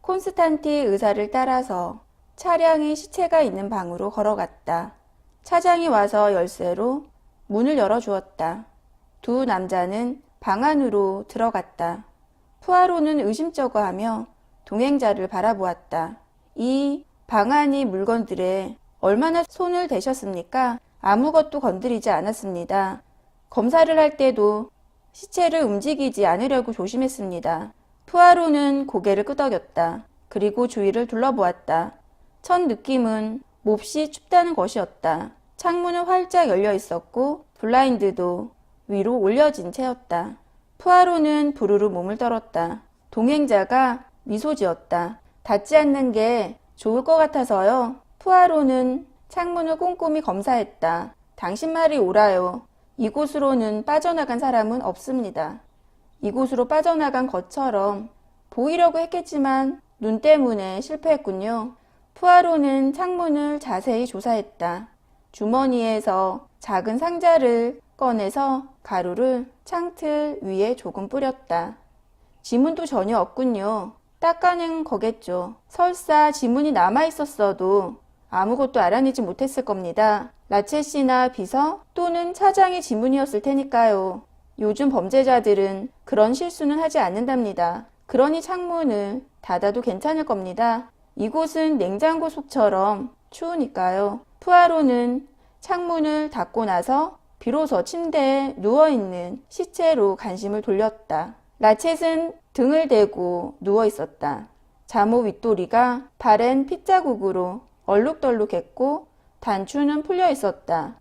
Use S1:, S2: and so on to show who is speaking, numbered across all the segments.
S1: 콘스탄티 의사를 따라서 차량의 시체가 있는 방으로 걸어갔다. 차장이 와서 열쇠로 문을 열어주었다. 두 남자는 방 안으로 들어갔다. 푸아로는 의심쩍어하며 동행자를 바라보았다. 이 방 안의 물건들에 얼마나 손을 대셨습니까? 아무것도 건드리지 않았습니다. 검사를 할 때도 시체를 움직이지 않으려고 조심했습니다. 푸아로는 고개를 끄덕였다. 그리고 주위를 둘러보았다. 첫 느낌은 몹시 춥다는 것이었다. 창문은 활짝 열려 있었고 블라인드도 위로 올려진 채였다. 푸아로는 부르르 몸을 떨었다. 동행자가 미소 지었다. 닿지 않는 게 좋을 것 같아서요. 푸아로는 창문을 꼼꼼히 검사했다. 당신 말이 옳아요. 이곳으로는 빠져나간 사람은 없습니다. 이곳으로 빠져나간 것처럼 보이려고 했겠지만 눈 때문에 실패했군요. 푸아로는 창문을 자세히 조사했다. 주머니에서 작은 상자를 꺼내서 가루를 창틀 위에 조금 뿌렸다. 지문도 전혀 없군요. 닦아낸 거겠죠. 설사 지문이 남아있었어도 아무것도 알아내지 못했을 겁니다. 라쳇이나 비서 또는 차장의 지문이었을 테니까요. 요즘 범죄자들은 그런 실수는 하지 않는답니다. 그러니 창문을 닫아도 괜찮을 겁니다. 이곳은 냉장고 속처럼 추우니까요. 푸아로는 창문을 닫고 나서 비로소 침대에 누워있는 시체로 관심을 돌렸다. 라쳇은 등을 대고 누워있었다. 잠옷 윗도리가 바랜 핏자국으로 얼룩덜룩했고 단추는 풀려 있었다.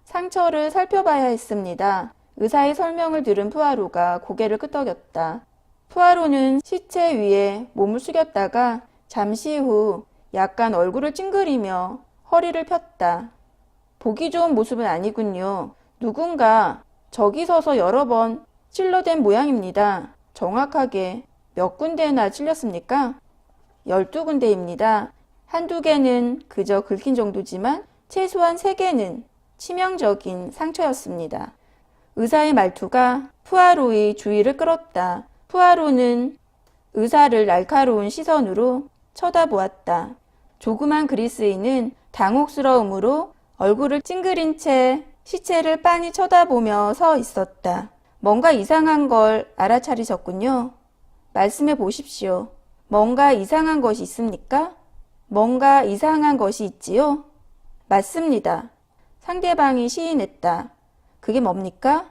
S1: 상처를 살펴봐야 했습니다. 의사의 설명을 들은 푸아로가 고개를 끄덕였다. 푸아로는 시체 위에 몸을 숙였다가 잠시 후 약간 얼굴을 찡그리며 허리를 폈다. 보기 좋은 모습은 아니군요. 누군가 저기 서서 여러 번 찔러댄 모양입니다. 정확하게 몇 군데나 찔렸습니까? 12군데입니다. 한두 개는 그저 긁힌 정도지만 최소한 3개는 치명적인 상처였습니다. 의사의 말투가 푸아로의 주의를 끌었다. 푸아로는 의사를 날카로운 시선으로 쳐다보았다. 조그만 그리스인은 당혹스러움으로 얼굴을 찡그린 채 시체를 빤히 쳐다보며 서 있었다. 뭔가 이상한 걸 알아차리셨군요. 말씀해 보십시오. 뭔가 이상한 것이 있습니까? 뭔가 이상한 것이 있지요? 맞습니다. 상대방이 시인했다. 그게 뭡니까?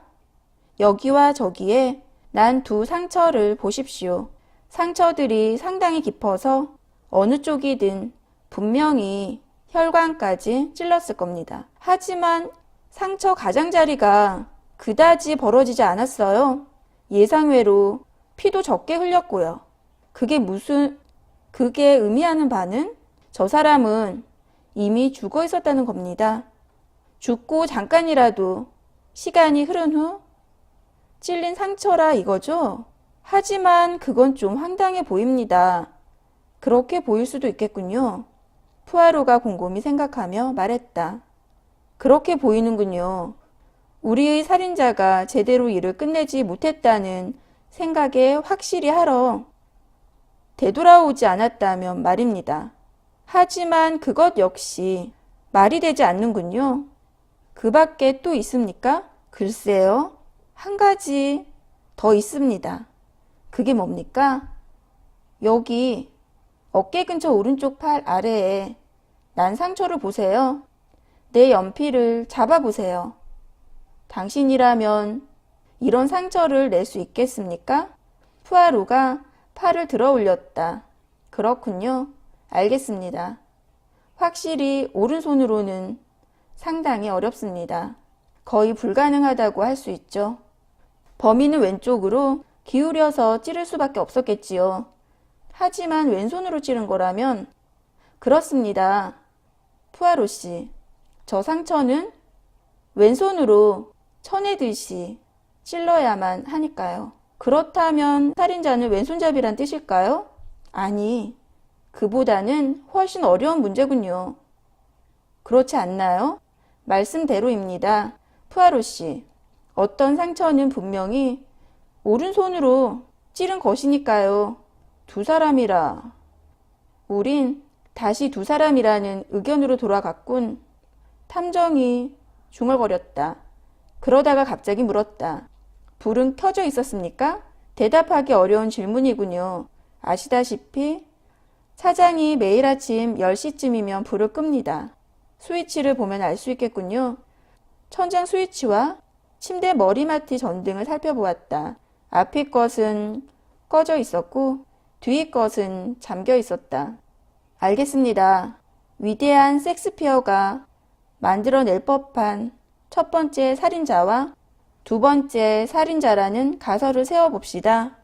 S1: 여기와 저기에 난 두 상처를 보십시오. 상처들이 상당히 깊어서 어느 쪽이든 분명히 혈관까지 찔렀을 겁니다. 하지만 상처 가장자리가 그다지 벌어지지 않았어요. 예상외로 피도 적게 흘렸고요. 그게 의미하는 바는 저 사람은 이미 죽어 있었다는 겁니다. 죽고 잠깐이라도 시간이 흐른 후 찔린 상처라 이거죠? 하지만 그건 좀 황당해 보입니다. 그렇게 보일 수도 있겠군요. 푸아로가 곰곰이 생각하며 말했다. 그렇게 보이는군요. 우리의 살인자가 제대로 일을 끝내지 못했다는 생각에 확실히 하러 되돌아오지 않았다면 말입니다. 하지만 그것 역시 말이 되지 않는군요. 그 밖에 또 있습니까? 글쎄요. 한 가지 더 있습니다. 그게 뭡니까? 여기 어깨 근처 오른쪽 팔 아래에 난 상처를 보세요. 내 연필을 잡아보세요. 당신이라면 이런 상처를 낼 수 있겠습니까? 푸아로가 팔을 들어 올렸다. 그렇군요. 알겠습니다. 확실히 오른손으로는 상당히 어렵습니다. 거의 불가능하다고 할 수 있죠. 범인은 왼쪽으로 기울여서 찌를 수밖에 없었겠지요. 하지만 왼손으로 찌른 거라면 그렇습니다. 푸아로 씨, 저 상처는 왼손으로 쳐내듯이 찔러야만 하니까요. 그렇다면 살인자는 왼손잡이란 뜻일까요? 아니, 그보다는 훨씬 어려운 문제군요. 그렇지 않나요? 말씀대로입니다. 푸아로 씨, 어떤 상처는 분명히 오른손으로 찌른 것이니까요. 두 사람이라 우린 다시 두 사람이라는 의견으로 돌아갔군. 탐정이 중얼거렸다. 그러다가 갑자기 물었다. 불은 켜져 있었습니까? 대답하기 어려운 질문이군요. 아시다시피 사장이 매일 아침 10시쯤이면 불을 끕니다. 스위치를 보면 알 수 있겠군요. 천장 스위치와 침대 머리맡의 전등을 살펴보았다. 앞의 것은 꺼져 있었고 뒤의 것은 잠겨 있었다. 알겠습니다. 위대한 섹스피어가 만들어낼 법한 첫 번째 살인자와 두 번째 살인자라는 가설을 세워봅시다.